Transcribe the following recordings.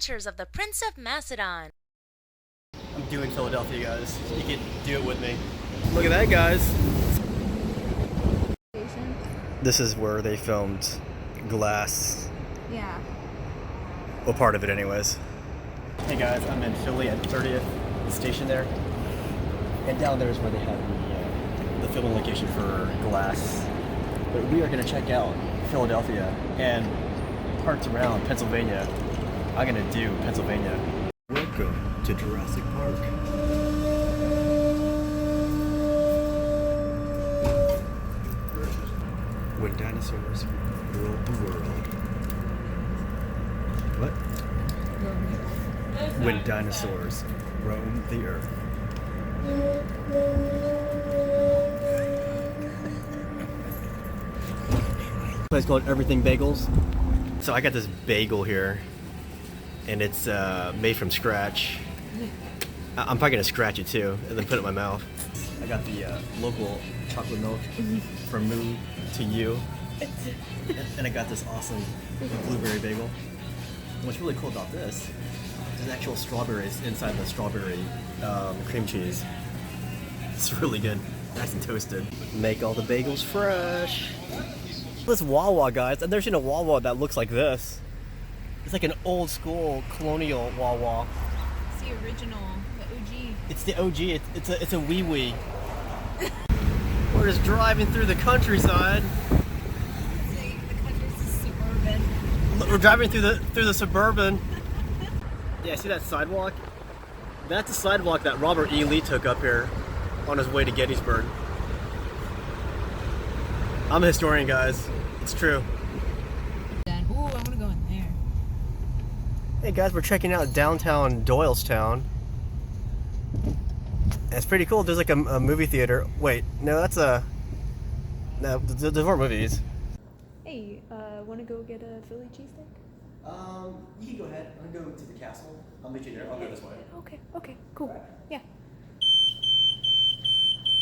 adventures of the Prince of Macedon. I'm doing Philadelphia, guys. You can do it with me. Look at that, guys. This is where they filmed Glass. Yeah. Well, part of it anyways. Hey guys, I'm in Philly at 30th, the station there. And down there is where they have the filming location for Glass. But we are going to check out Philadelphia and parts around Pennsylvania. I'm going to do Pennsylvania. Welcome to Jurassic Park. When dinosaurs ruled the world. What? When dinosaurs roamed the earth. Place called Everything Bagels. So I got this bagel here, and it's made from scratch. I'm probably gonna scratch it too, and then put it in my mouth. I got the local chocolate milk from Moo to You, and I got this awesome blueberry bagel. And what's really cool about this, there's actual strawberries inside the strawberry cream cheese. It's really good, nice and toasted. Make all the bagels fresh. This Wawa, guys, I've never seen a Wawa that looks like this. It's like an old school colonial Wawa. It's the original, the OG. It's the OG. It's a wee wee. We're just driving through the countryside. The country's suburban. We're driving through the suburban. Yeah, see that sidewalk? That's the sidewalk that Robert E. Lee took up here on his way to Gettysburg. I'm a historian, guys. It's true. Ooh, I want to go in there. Hey guys, we're checking out downtown Doylestown. It's pretty cool. There's like a movie theater. Wait, no, that's a... No, there's more movies. Hey, want to go get a Philly cheesesteak? You can go ahead. I'm gonna go to the castle. I'll meet you there. I'll go this way. Okay, cool. Right. Yeah.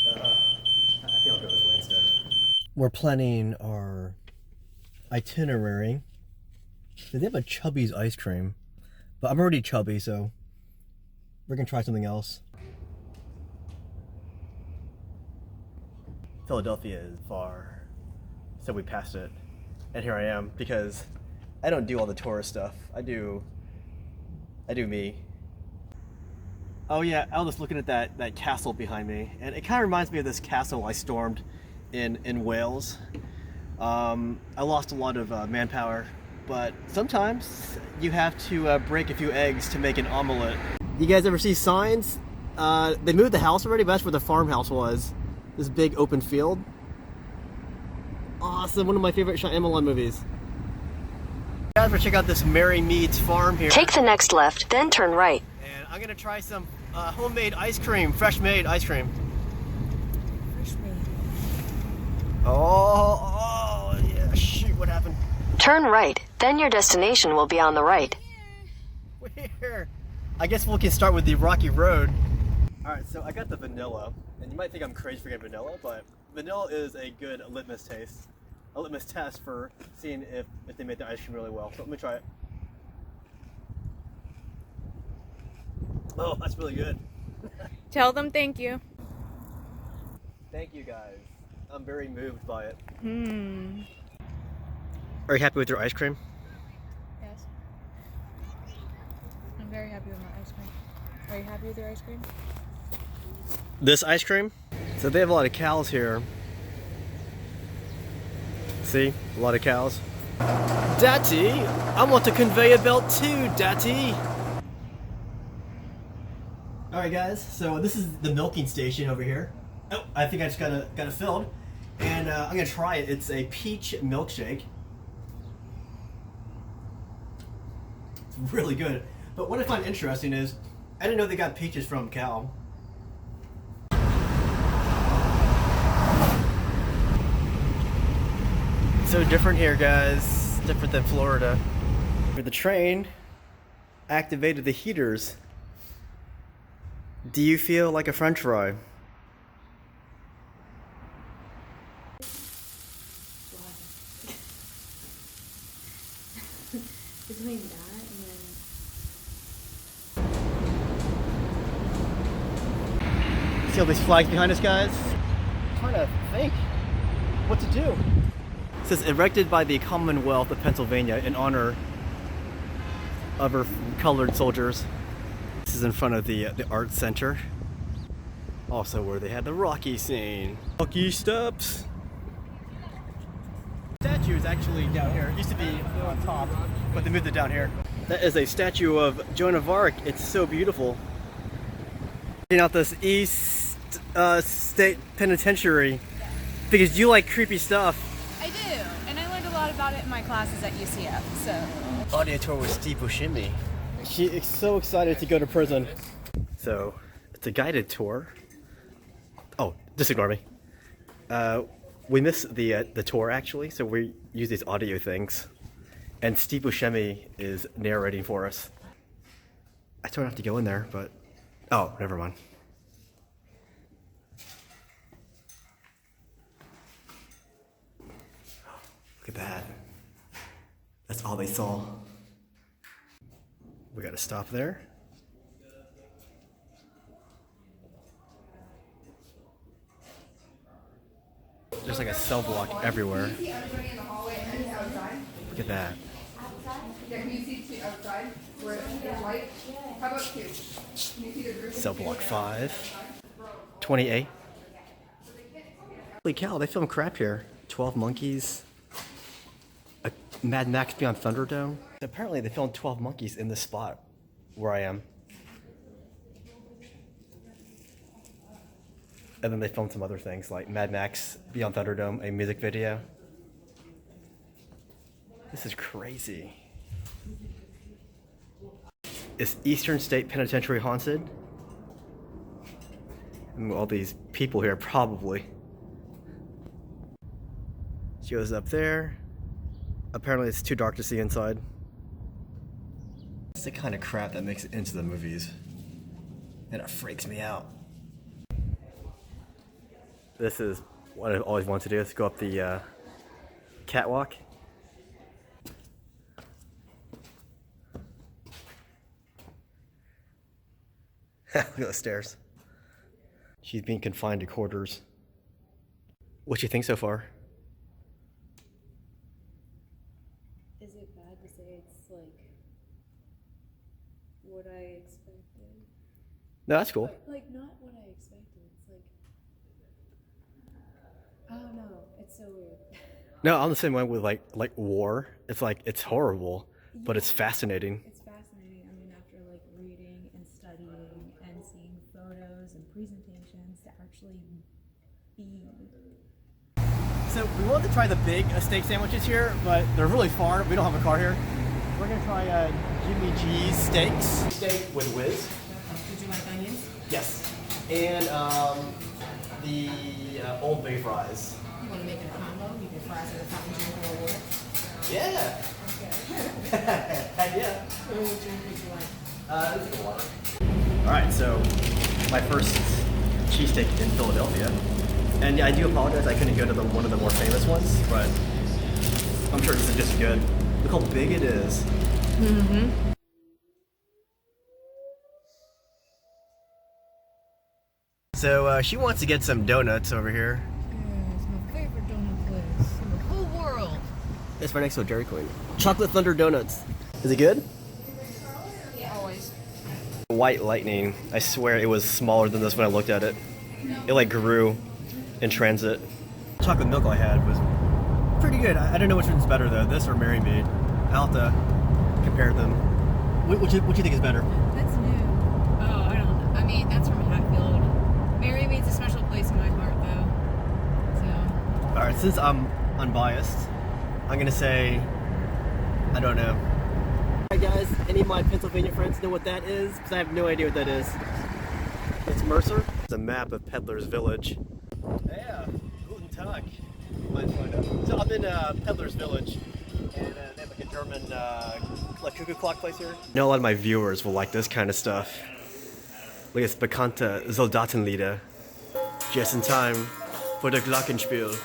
I think I'll go this way instead. We're planning our itinerary. They have a Chubby's ice cream, but I'm already chubby, so we're gonna try something else. Philadelphia is far, so we passed it, and here I am because I don't do all the tourist stuff. I do me. Oh yeah, I was just looking at that castle behind me, and it kind of reminds me of this castle I stormed in Wales. I lost a lot of manpower, but sometimes you have to break a few eggs to make an omelet. You guys ever see Signs? They moved the house already, but that's where the farmhouse was. This big open field. Awesome, one of my favorite Shyamalan movies. You guys, we're checking out this Mary Mead's farm here. Take the next left, then turn right. And I'm gonna try some homemade ice cream, fresh made ice cream. Oh, yeah, shoot, what happened? Turn right, then your destination will be on the right. Where? I guess we can start with the rocky road. Alright, so I got the vanilla, and you might think I'm crazy for getting vanilla, but vanilla is a good litmus test for seeing if they made the ice cream really well. So let me try it. Oh, that's really good. Tell them thank you. Thank you guys. I'm very moved by it. Hmm. Are you happy with your ice cream? Yes. I'm very happy with my ice cream. Are you happy with your ice cream? This ice cream? So they have a lot of cows here. See? A lot of cows. Daddy, I want a conveyor belt too, Daddy. Alright guys, so this is the milking station over here. Oh, I think I just got it filled. And I'm gonna try it. It's a peach milkshake. It's really good. But what I find interesting is, I didn't know they got peaches from cow. So different here, guys. Different than Florida. The train activated the heaters. Do you feel like a French fry? Between that and then See all these flags behind us, guys? I'm trying to think what to do. It says erected by the Commonwealth of Pennsylvania in honor of our colored soldiers. This is in front of the art center. Also where they had the Rocky scene. Rocky steps. The statue is actually down here. It used to be on top, but they moved it down here. That is a statue of Joan of Arc. It's so beautiful. Checking out this East State Penitentiary because you like creepy stuff. I do, and I learned a lot about it in my classes at UCF, so. Audio tour with Steve Buscemi. She is so excited to go to prison. So, it's a guided tour. Oh, just ignore me. We missed the tour actually, so we use these audio things. And Steve Buscemi is narrating for us. I don't have to go in there, but... Oh, never mind. Look at that. That's all they saw. We gotta stop there. There's like a cell block everywhere. Look at that. Can you see two outside where there's light? How about two? Can you see the roof? Cell block 5. 20A. Holy cow, they film crap here. 12 Monkeys. Mad Max Beyond Thunderdome. Apparently they filmed 12 Monkeys in this spot where I am. And then they filmed some other things like Mad Max Beyond Thunderdome, a music video. This is crazy. Is Eastern State Penitentiary haunted? And all these people here, probably. She goes up there. Apparently it's too dark to see inside. It's the kind of crap that makes it into the movies. And it freaks me out. This is what I always wanted to do, is go up the catwalk. Look at the stairs. She's being confined to quarters. What do you think so far? Is it bad to say it's like what I expected? No, that's cool. But, like, not what I expected. It's like, I don't know. It's so weird. No, I'm the same way with like war. It's like, it's horrible, but it's fascinating. It's fascinating. I mean, after like reading and studying and seeing photos and presentations to actually be. So we wanted to try the big steak sandwiches here, but they're really far. We don't have a car here. We're gonna try Jimmy G's steaks. Steak with whiz. Did you like onions? Yes. And the Old Bay fries. You want to make it a combo? You can fry it with a fountain drink or water. Yeah. Okay. Heck yeah. What drink would you like? This is water. All right, so my first cheesesteak in Philadelphia. And yeah, I do apologize, I couldn't go to one of the more famous ones, but I'm sure this is just good. Look how big it is. Mm-hmm. So she wants to get some donuts over here. Yeah, it's my favorite donut place in the whole world. It's right next to a Dairy Queen. Chocolate Thunder Donuts. Is it good? Always. White Lightning. I swear it was smaller than this when I looked at it. It like grew in transit. Chocolate milk I had was pretty good. I don't know which one's better though, this or Mary Maid. I'll have to compare them. What do you think is better? That's new. Oh, I don't know. I mean, that's from Hatfield. Mary Maid's a special place in my heart, though. So. Alright, since I'm unbiased, I'm gonna say, I don't know. Alright guys, any of my Pennsylvania friends know what that is? Because I have no idea what that is. It's Mercer. It's a map of Peddler's Village. Yeah, guten Tag. So I'm in Peddler's Village, and they have like a German like cuckoo clock place here. I know a lot of my viewers will like this kind of stuff. Look, it's bekannte Soldatenlieder. Just in time for the Glockenspiel.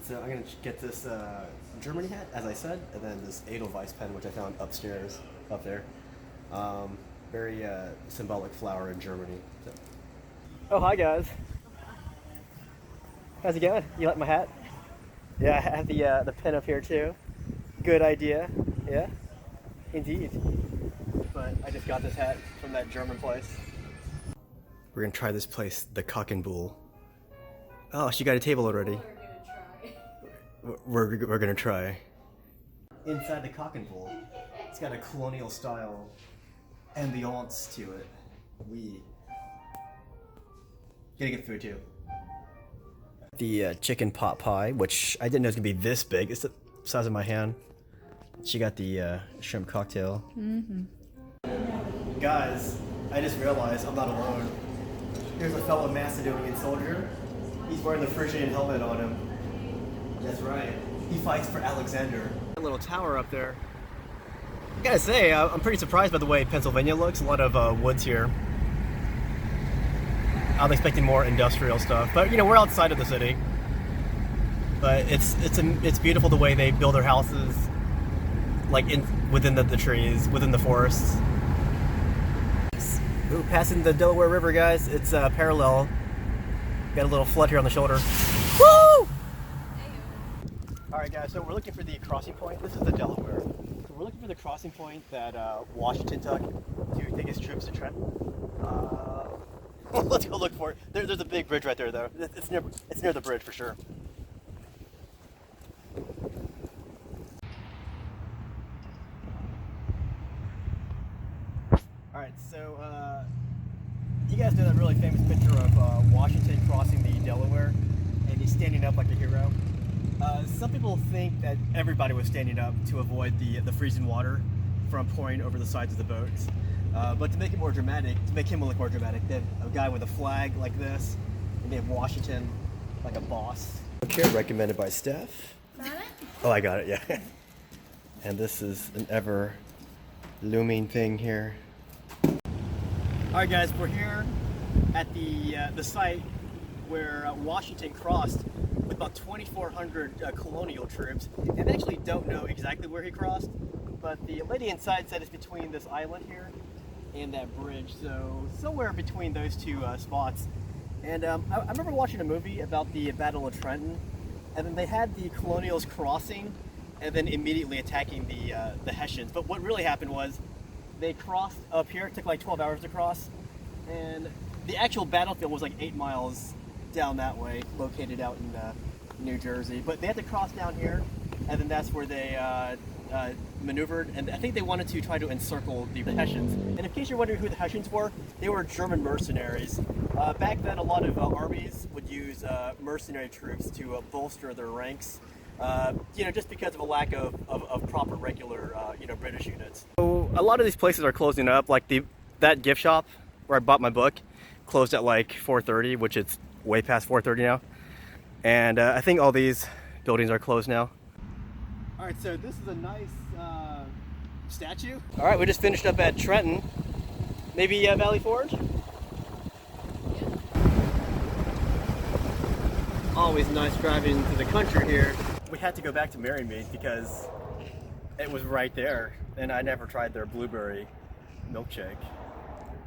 So I'm gonna get this Germany hat, as I said, and then this Edelweiss pen, which I found upstairs, up there. Very symbolic flower in Germany. So. Oh, hi guys. How's it going? You like my hat? Yeah, I have the pin up here too. Good idea. Yeah, indeed. But I just got this hat from that German place. We're gonna try this place, the Cock and Bull. Oh, she got a table already. We're gonna try. Inside the Cock and Bull, it's got a colonial style ambiance to it. We gonna get food too. The chicken pot pie, which I didn't know was gonna be this big. It's the size of my hand. She got the shrimp cocktail. Guys, I just realized I'm not alone. Here's a fellow Macedonian soldier. He's wearing the Phrygian helmet on him. That's right. He fights for Alexander. A little tower up there. I gotta say, I'm pretty surprised by the way Pennsylvania looks. A lot of woods here. I was expecting more industrial stuff, but you know, we're outside of the city. But it's beautiful the way they build their houses, like within the trees, within the forests. Ooh, passing the Delaware River, guys. It's parallel. Got a little flood here on the shoulder. Woo! Alright guys, so we're looking for the crossing point. This is the Delaware. So we're looking for the crossing point that Washington took to take his troops to Trenton. Let's go look for it. There's a big bridge right there though. It's near the bridge for sure. Alright, so you guys know that really famous picture of Washington crossing the Delaware and he's standing up like a hero. Some people think that everybody was standing up to avoid the freezing water from pouring over the sides of the boats. But to make it more dramatic, to make him look more dramatic, they have a guy with a flag like this, and they have Washington like a boss. Okay, recommended by Steph. Got it? Oh, I got it, yeah. And this is an ever looming thing here. Alright guys, we're here at the site where Washington crossed with about 2,400 colonial troops. And I actually don't know exactly where he crossed, but the lady inside said it's between this island here and that bridge, so somewhere between those two spots. And I remember watching a movie about the Battle of Trenton, and then they had the colonials crossing and then immediately attacking the Hessians. But what really happened was they crossed up here. It took like 12 hours to cross, and the actual battlefield was like 8 miles down that way, located out in New Jersey. But they had to cross down here, and then that's where they maneuvered, and I think they wanted to try to encircle the Hessians. And in case you're wondering who the Hessians were, they were German mercenaries. Back then, a lot of armies would use mercenary troops to bolster their ranks, you know, just because of a lack of proper regular, you know, British units. So a lot of these places are closing up, like that gift shop where I bought my book closed at like 4:30, which it's way past 4:30 now. And I think all these buildings are closed now. All right, so this is a nice statue. All right, we just finished up at Trenton. Maybe Valley Forge? Yeah. Always nice driving through the country here. We had to go back to Merrymead because it was right there, and I never tried their blueberry milkshake.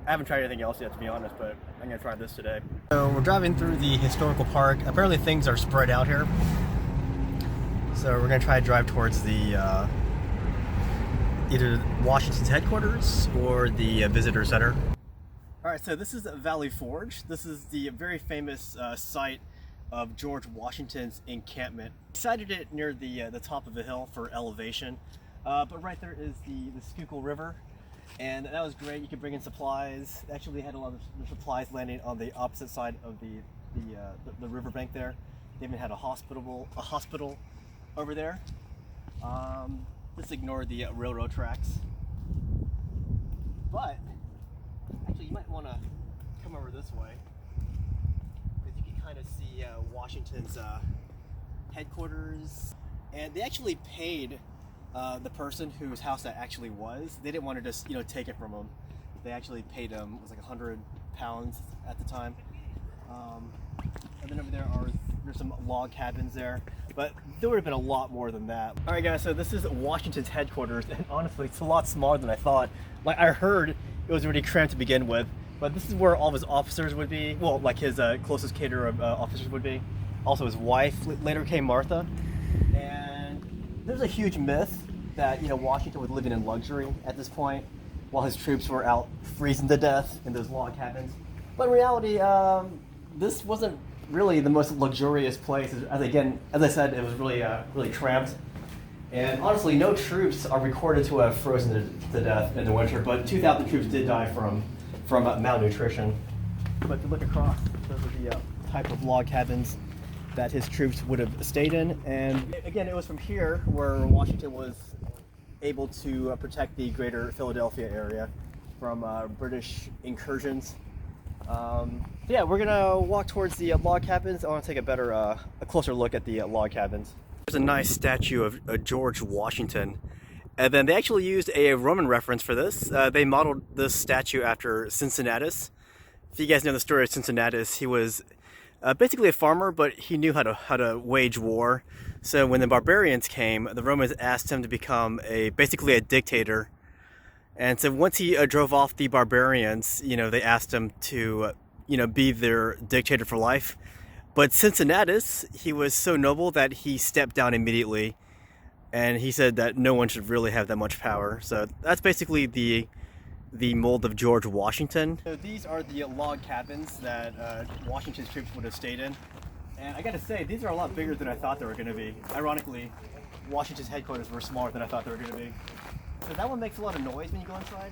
I haven't tried anything else yet, to be honest, but I'm gonna try this today. So we're driving through the historical park. Apparently things are spread out here. So we're gonna try to drive towards the either Washington's headquarters or the visitor center. All right, so this is Valley Forge. This is the very famous site of George Washington's encampment. He sited it near the top of the hill for elevation, but right there is the Schuylkill River, and that was great. You could bring in supplies. Actually, they had a lot of the supplies landing on the opposite side of the riverbank there. They even had a hospital over there. Let's ignore the railroad tracks. But actually, you might want to come over this way, because you can kind of see Washington's headquarters. And they actually paid the person whose house that actually was. They didn't want to just, you know, take it from him. They actually paid him, it was like £100 at the time. And then over there's some log cabins there, but there would have been a lot more than that. All right, guys, so this is Washington's headquarters, and honestly, it's a lot smaller than I thought. Like, I heard it was already cramped to begin with, But this is where all of his officers would be. Well, like his closest cadre of officers would be. Also, his wife later came Martha. And there's a huge myth that Washington was living in luxury at this point, while his troops were out freezing to death in those log cabins. But in reality, this wasn't really the most luxurious place. As I said, it was really cramped. And honestly, no troops are recorded to have frozen to death in the winter, but 2,000 troops did die from malnutrition. But to look across, those are the type of log cabins that his troops would have stayed in. And again, it was from here where Washington was able to protect the greater Philadelphia area from British incursions. Yeah, we're gonna walk towards the log cabins. I want to take a closer look at the log cabins. There's a nice statue of George Washington, and then they actually used a Roman reference for this. They modeled this statue after Cincinnatus. If you guys know the story of Cincinnatus, he was basically a farmer, but he knew how to wage war. So when the barbarians came, the Romans asked him to become basically a dictator. And so once he drove off the barbarians, they asked him to, be their dictator for life. But Cincinnatus, he was so noble that he stepped down immediately. And he said that no one should really have that much power. So that's basically the mold of George Washington. So these are the log cabins that Washington's troops would have stayed in. And I gotta say, these are a lot bigger than I thought they were gonna be. Ironically, Washington's headquarters were smaller than I thought they were gonna be. So that one makes a lot of noise when you go inside.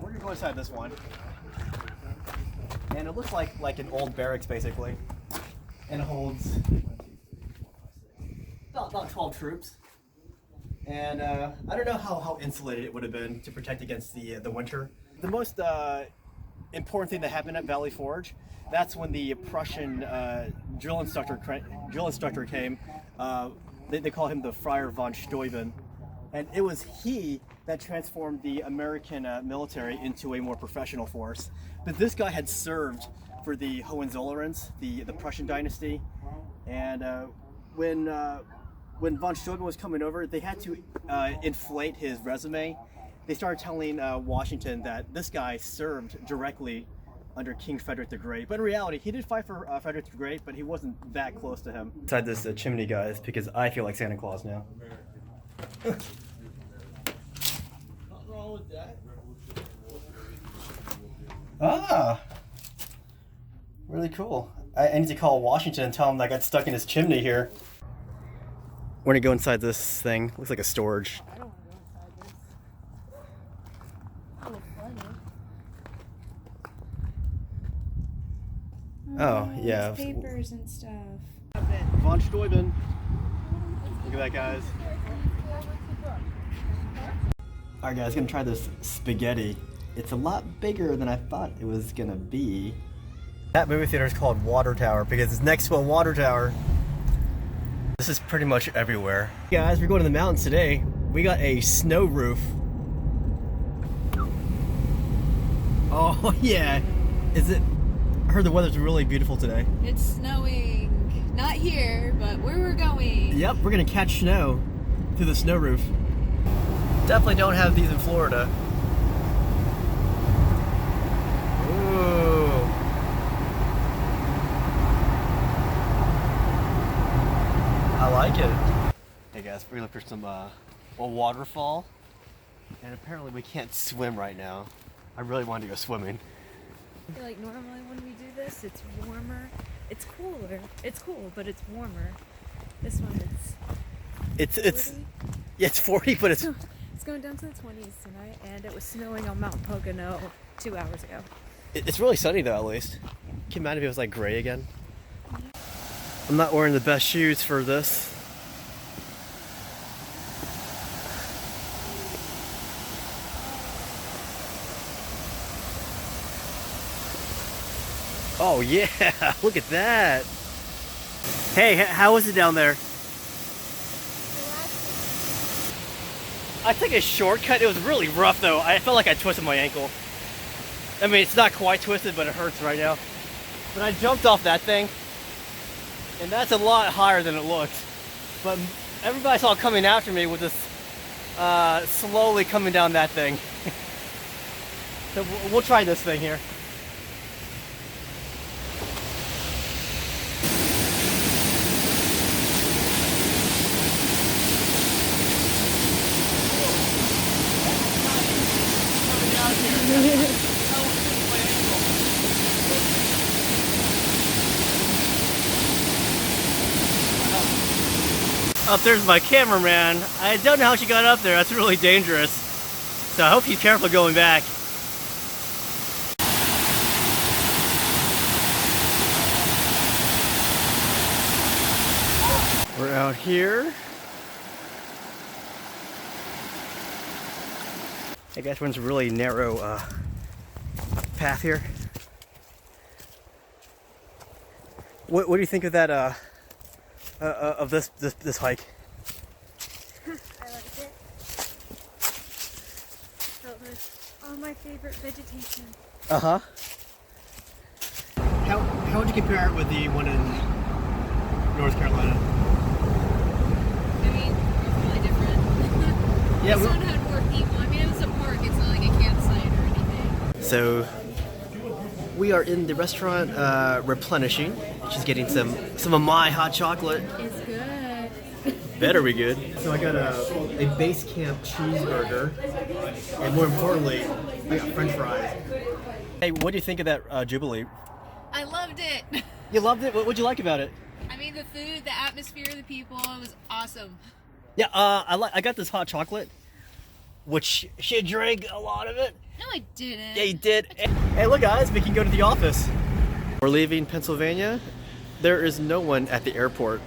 We're gonna go inside this one. And it looks like an old barracks, basically. And it holds about 12 troops. And I don't know how insulated it would have been to protect against the winter. The most important thing that happened at Valley Forge, that's when the Prussian drill instructor came. They call him the Friar von Steuben. And it was he that transformed the American military into a more professional force. But this guy had served for the Hohenzollerns, the Prussian dynasty. And when von Steuben was coming over, they had to inflate his resume. They started telling Washington that this guy served directly under King Frederick the Great. But in reality, he did fight for Frederick the Great, but he wasn't that close to him. Inside this chimney, guys, because I feel like Santa Claus now. Nothing wrong with that. Ah, really cool. I need to call Washington and tell him that I got stuck in his chimney here. We're gonna go inside this thing. Looks like a storage. I don't want to go inside this. A little flooded. Oh, yeah. Papers and stuff. Von Steuben. Look at that, guys. Alright guys, gonna try this spaghetti. It's a lot bigger than I thought it was gonna be. That movie theater is called Water Tower because it's next to a water tower. This is pretty much everywhere. Guys, we're going to the mountains today. We got a snow roof. Oh yeah. Is it? I heard the weather's really beautiful today. It's snowing. Not here, but where we're going. Yep, we're gonna catch snow through the snow roof. Definitely don't have these in Florida. Ooh. I like it. Hey guys, we're gonna look for some a waterfall, and apparently we can't swim right now. I really wanted to go swimming. I feel like normally when we do this, it's warmer. It's cooler. It's cool, but it's warmer. This one It's 40. Yeah, it's 40, but it's going down to the 20s tonight, and it was snowing on Mount Pocono 2 hours ago. It's really sunny though, at least. Can you imagine if it was like gray again? I'm not wearing the best shoes for this. Oh yeah, look at that. Hey, how is it down there? I took a shortcut. It was really rough though. I felt like I twisted my ankle. I mean, it's not quite twisted, but it hurts right now. But I jumped off that thing, and that's a lot higher than it looked. But everybody saw coming after me with this slowly coming down that thing. So we'll try this thing here. Up there's my cameraman. I don't know how she got up there. That's really dangerous. So I hope she's careful going back. We're out here. I guess one's a really narrow path here. What do you think of that? Of this hike? I liked it. Felt all my favorite vegetation. Uh-huh. How would you compare it with the one in North Carolina? I mean, it's really different. Yeah, this one had more people. I mean, it was a park. It's not like a campsite or anything. So we are in the restaurant replenishing. She's getting some of my hot chocolate. It's good. Better be good. So I got a base camp cheeseburger, and more importantly, I got French fries. Hey, what do you think of that Jubilee? I loved it. You loved it. What'd you like about it? I mean, the food, the atmosphere, the people, it was awesome. Yeah, I got this hot chocolate, which she drank a lot of it. No, I didn't. Yeah, you did. Hey, look, guys, we can go to the office. We're leaving Pennsylvania. There is no one at the airport.